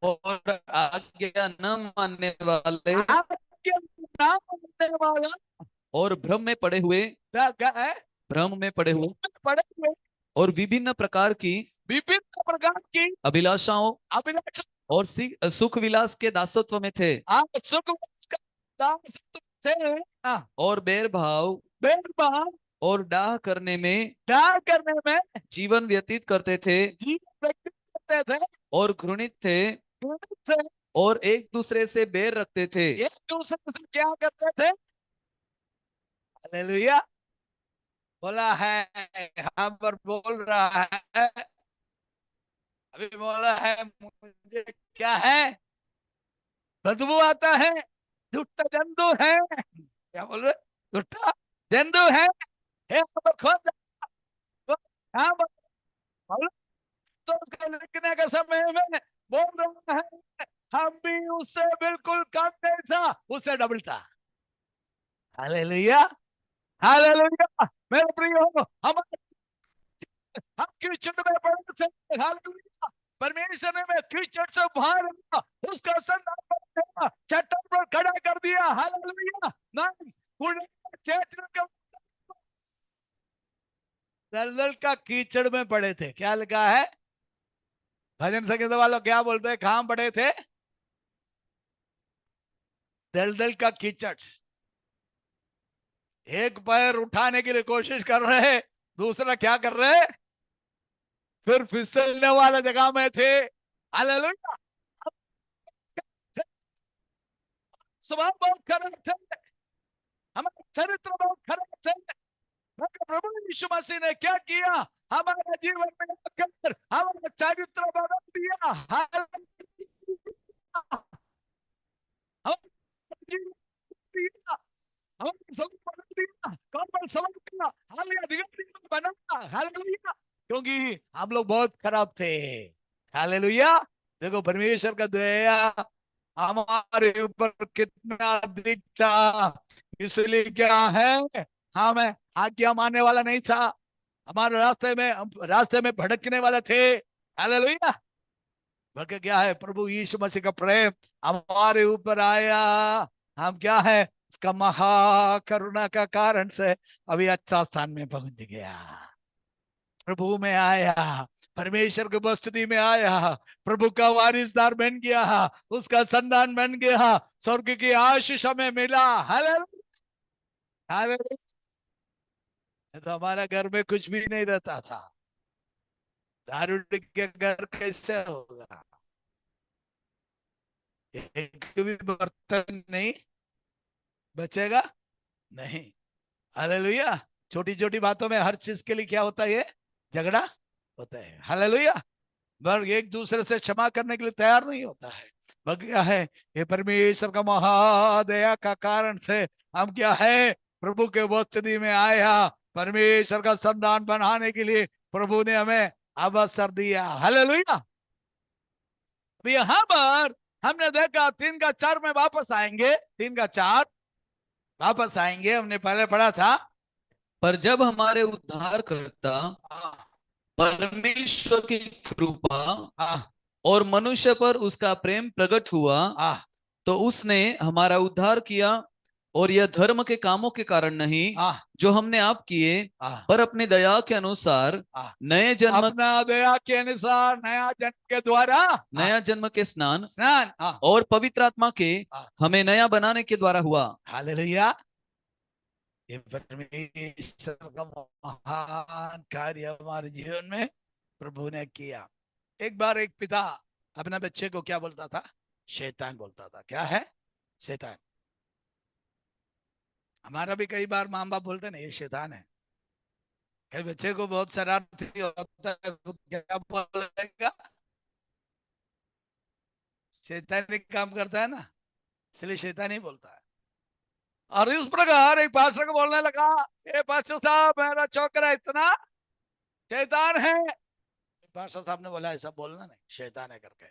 और आज्ञा न मानने वाले आपके नाम मानने वाला और भ्रम में पड़े हुए पड़े हुए और विभिन्न प्रकार की विभिन्न प्रकार की अभिलाषाओं अभिलाषा और सुख विलास के दासत्व में थे सुख का दासत्व थे, और भेदभाव और डाह करने में जीवन व्यतीत करते थे जीवन व्यतीत करते थे और घृणित थे और एक दूसरे से बैर रखते थे। एक दूसरे से क्या करते थे, हालेलुया। बोला है यहाँ पर, बोल रहा है अभी, बोला है मुझे क्या है, बदबू आता है, दुष्ट जंतु है, क्या बोल रहे, दुष्ट जंतु है, खोद यहाँ पर तो उसको लिखने के समय में बोल रहा है हम भी उससे बिल्कुल कम नहीं था, उससे डबल था। Hallelujah, hallelujah. मेरे प्रिय हो, हम कीचड़ में पड़े थे, हालेलुया। परमेश्वर ने में कीचड़ से बाहर उसका संधान चट्टान पर खड़ा कर दिया, हालेलुया। दलदल का कीचड़ में पड़े थे, क्या लिखा है भजन संगीत वालों, क्या बोलते हैं, कहां पड़े थे, दलदल का कीचड़। एक पैर उठाने के लिए कोशिश कर रहे, दूसरा क्या कर रहे, फिर फिसलने वाला जगह में थे, हालेलुया। स्वभाव बहुत खराब थे, हमारे चरित्र बहुत खराब थे, प्रभु यीशु मसीह ने क्या किया, हमारे जीवन में आकर हमारा चरित्र बदल दिया, क्योंकि हम लोग बहुत खराब थे, हालेलुया। देखो परमेश्वर का दया हमारे ऊपर कितना अधिक था, इसलिए क्या है, हमें आज्ञा मानने वाला नहीं था, हमारे रास्ते में भटकने वाले थे, हालेलुया। बल्कि क्या है, प्रभु यीशु मसीह का प्रेम हमारे ऊपर आया, हम क्या है, उसका महाकरुणा का कारण से अभी अच्छा स्थान में पहुंच गया, प्रभु में आया, परमेश्वर की उपस्थिति में आया, प्रभु का वारिसदार बन गया, उसका संतान बन गया, स्वर्ग की आशीष हमें मिला, हालेलुया, हालेलुया। तो हमारा घर में कुछ भी नहीं रहता था, दारू के घर कैसे होगा, एक भी बर्तन नहीं बचेगा, नहीं, हालेलुया। छोटी छोटी बातों में हर चीज के लिए क्या होता है, झगड़ा होता है, हालेलुया। पर एक दूसरे से क्षमा करने के लिए तैयार नहीं होता है, बल्कि क्या है, ये परमेश्वर का महादया का कारण से हम क्या है, प्रभु के उपस्थिति में आया, परमेश्वर का संतान बनाने के लिए प्रभु ने हमें अवसर दिया, हालेलुया। यहाँ पर हमने देखा 3:4 में वापस आएंगे, 3:4 वापस आएंगे, हमने पहले पढ़ा था, पर जब हमारे उद्धारकर्ता परमेश्वर की कृपा और मनुष्य पर उसका प्रेम प्रकट हुआ, तो उसने हमारा उद्धार किया, और यह धर्म के कामों के कारण नहीं जो हमने आप किए, पर अपनी दया के अनुसार नए जन्म, अपना दया के अनुसार नया जन्म के द्वारा, नया जन्म के स्नान और और पवित्र आत्मा के हमें नया बनाने के द्वारा हुआ, हालेलुया। ये परमेश्वर का महान कार्य हमारे जीवन में प्रभु ने किया। एक बार एक पिता अपने बच्चे को क्या बोलता था? शैतान बोलता था। क्या है? शैतान। हमारा भी कई बार माँ बाप बोलते ना, ये शैतान है। कई बच्चे को बहुत शरारती होता है, वो क्या बोलेगा? शैतानी काम करता है ना, इसलिए शैतान ही बोलता है। और इस प्रकार एक पास्टर को बोलने लगा, ये पास्टर साहब मेरा छोकरा इतना शैतान है। पास्टर साहब ने बोला, ऐसा बोलना नहीं, शैतान है करके।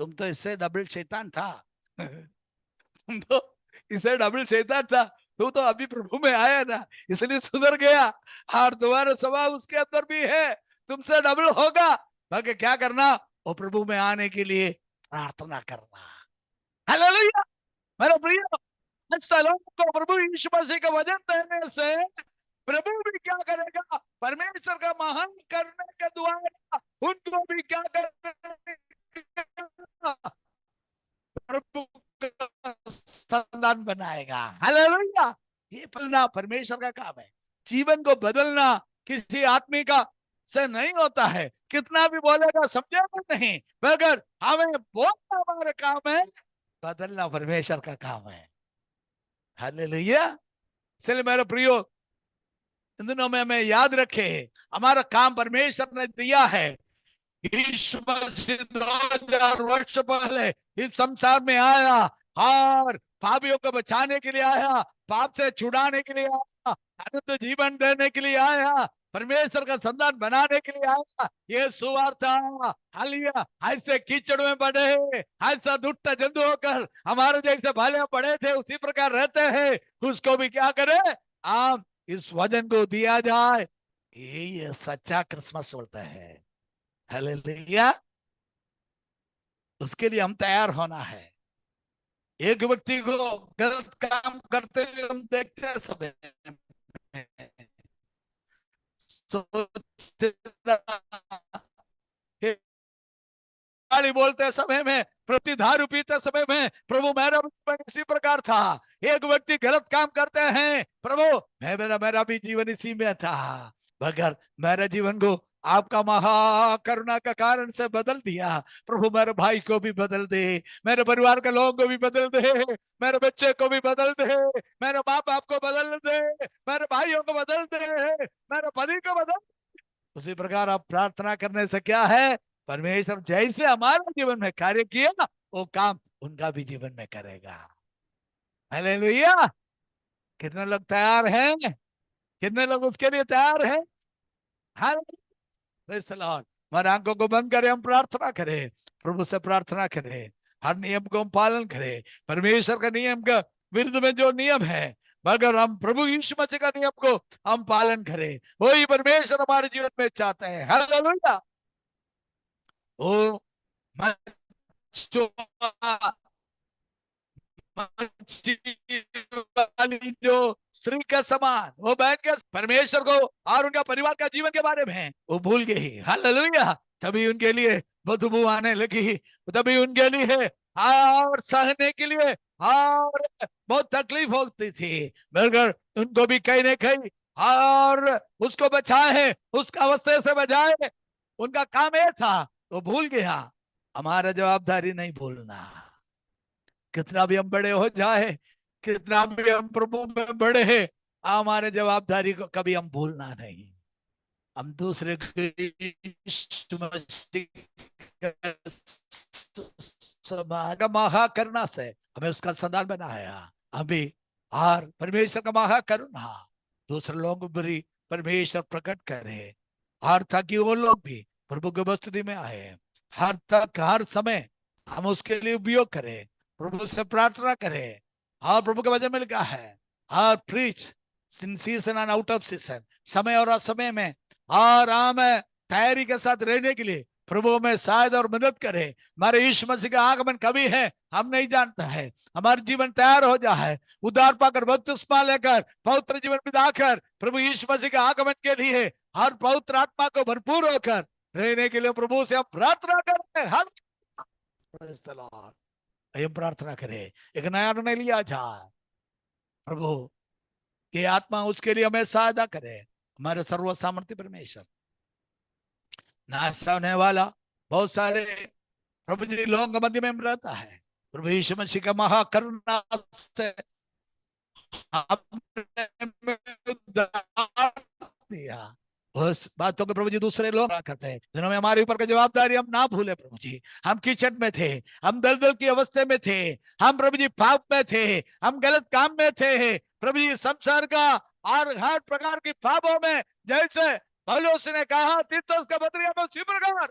तुम तो इससे डबल शैतान था। तुम तो इससे डबल शैतान था। तू तो अभी प्रभु में आया ना, इसलिए सुधर गया। और तुम्हारा स्वभाव उसके अंदर भी है, तुमसे डबल होगा। बाकी क्या करना? वो प्रभु में आने के लिए प्रार्थना करना। हालेलुया। मेरा प्रिय, ऐसा लोगों को प्रभु यीशु मसीह का वचन देने से प्रभु भी क्या करेगा? परमेश्वर का महान करने के द्वारा उनको भी क्या करेगा? प्रभु का संतान बनाएगा। हालेलुया। ये बदलना परमेश्वर का काम है। जीवन को बदलना किसी आदमी का से नहीं होता है। कितना भी बोलेगा समझेगा नहीं, मगर हमें बोलना हमारा काम है, बदलना परमेश्वर का काम है। हालेलुया। इसलिए मेरे प्रियो, इन दिनों में हमें याद रखे, हमारा काम परमेश्वर ने दिया है। यीशु मसीह 2000 वर्ष पहले इस संसार में आया और पापियों को बचाने के लिए आया, पाप से छुड़ाने के लिए आया, अनंत जीवन देने के लिए आया, परमेश्वर का संतान बनाने के लिए आया। ये सुवार्ता, हालेलुया। ऐसे कीचड़ में पड़े, ऐसा दुष्ट जंतु होकर हमारे जैसे भाले पड़े थे, उसी प्रकार रहते हैं। उसको भी क्या करे? आप इस वचन को दिया जाए। ये सच्चा क्रिसमस बोलता है। हालेलुया। उसके लिए हम तैयार होना है। एक व्यक्ति को गलत काम करते हुए हम देखते हैं समय में, सोचते हैं, गाली बोलते समय में, प्रतिधारू पीते समय में, प्रभु मेरा जीवन इसी प्रकार था। एक व्यक्ति गलत काम करते हैं, प्रभु मेरा मेरा भी जीवन इसी में था, मगर मेरे जीवन को आपका महाकरुणा का कारण से बदल दिया। प्रभु मेरे भाई को भी बदल दे, मेरे परिवार के लोगों को भी बदल दे, मेरे बच्चे को भी बदल दे, मेरे माँ बाप को बदल दे, मेरे भाइयों को बदल दे, मेरे पति को बदल। उसी प्रकार आप प्रार्थना करने से क्या है? परमेश्वर जैसे हमारे जीवन में कार्य किया, वो काम उनका भी जीवन में करेगा। हालेलुया। कितने लोग तैयार हैं? कितने लोग उसके लिए तैयार हैं? Praise the Lord. हमारे आंखों को बंद करें, हम प्रार्थना करें, प्रभु से प्रार्थना करें, हर नियम को हम पालन करें। परमेश्वर का नियम का विरुद्ध में जो नियम है, मगर हम प्रभु यीशु मसीह का नियम को हम पालन करें, वही परमेश्वर हमारे जीवन में चाहते हैं। हालेलुया। ओ वाली जो स्त्री का समान, वो बहन के परमेश्वर को और उनका परिवार का जीवन के बारे में वो भूल गई। हालेलुया। तभी उनके लिए बदबू आने लगी, तभी उनके लिए और सहने के लिए और बहुत तकलीफ होती थी, मगर उनको भी कहीं ना कहीं और उसको बचाए, उसका अवस्था से बचाए, उनका काम ये था। वो भूल गया। हमारा जवाबदारी नहीं भूलना। कितना भी हम बड़े हो जाए, कितना भी हम प्रभु में बड़े हैं, हमारे जवाबदारी को कभी हम भूलना नहीं। हम दूसरे का महा करना से हमें उसका संतान बनाया। अभी और परमेश्वर का महा करुणा दूसरे लोगों को भी परमेश्वर प्रकट करे, और ताकि वो लोग भी प्रभु की उपस्थिति में आए। हर तक हर समय हम उसके लिए उपयोग करें, प्रभु से प्रार्थना करें। और प्रभु के वचन में लिखा है, और preach in season and out off season, समय और असमय में, और हम तैयारी के साथ रहने के लिए प्रभु में शायद और मदद करे। हमारे यीशु मसीह का आगमन कभी है हम नहीं जानता है। हमारा जीवन तैयार हो जाए, उद्धार पाकर बपतिस्मा लेकर पवित्र जीवन बिताकर प्रभु यीशु मसीह के आगमन के लिए हर पवित्र आत्मा को भरपूर होकर रहने के लिए प्रभु से हम प्रार्थना करें। हम प्रार्थना करें, एक नया निर्णय लिया जाए। प्रभु कि आत्मा उसके लिए हमें सहायता करे। हमारे सर्व सामर्थ्य परमेश्वर नाश होने वाला बहुत सारे प्रभु जी लोगों के मध्य में रहता है। प्रभु यीशु मसीह का महाकरुणा से हमने उद्धार दिया। उस बातों के प्रभु जी दूसरे लोग करते हैं, जिन्होंने हमारे ऊपर का जवाबदारी हम ना भूले। प्रभु जी हम किचन में थे, हम दलदल की अवस्था में थे, हम प्रभु जी पाप में थे, हम गलत काम में थे प्रभु जी, संसार का और हर प्रकार की पापों में, जैसे पौलुस ने कहा तीतुस के पत्री में उसी प्रकार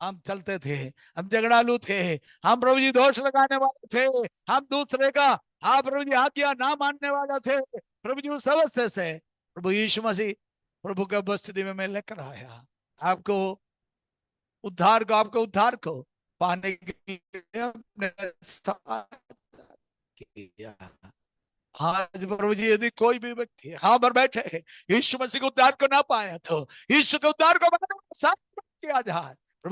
हम चलते थे। हम झगड़ालू थे, हम प्रभु जी दोष लगाने वाले थे, हम दूसरे का आप प्रभु जी आज्ञा ना मानने वाले थे। प्रभु जी उस अवस्थे से प्रभु यीशु मसीह प्रभु के उपस्थिति में मैं लेकर आया आपको उद्धार को पाने के लिए अपने साथ किया। आज प्रभु जी यदि कोई भी व्यक्ति यहाँ पर बैठे यीशु मसीह के उद्धार को ना पाया तो यीशु के उद्धार को साथ किया जाए।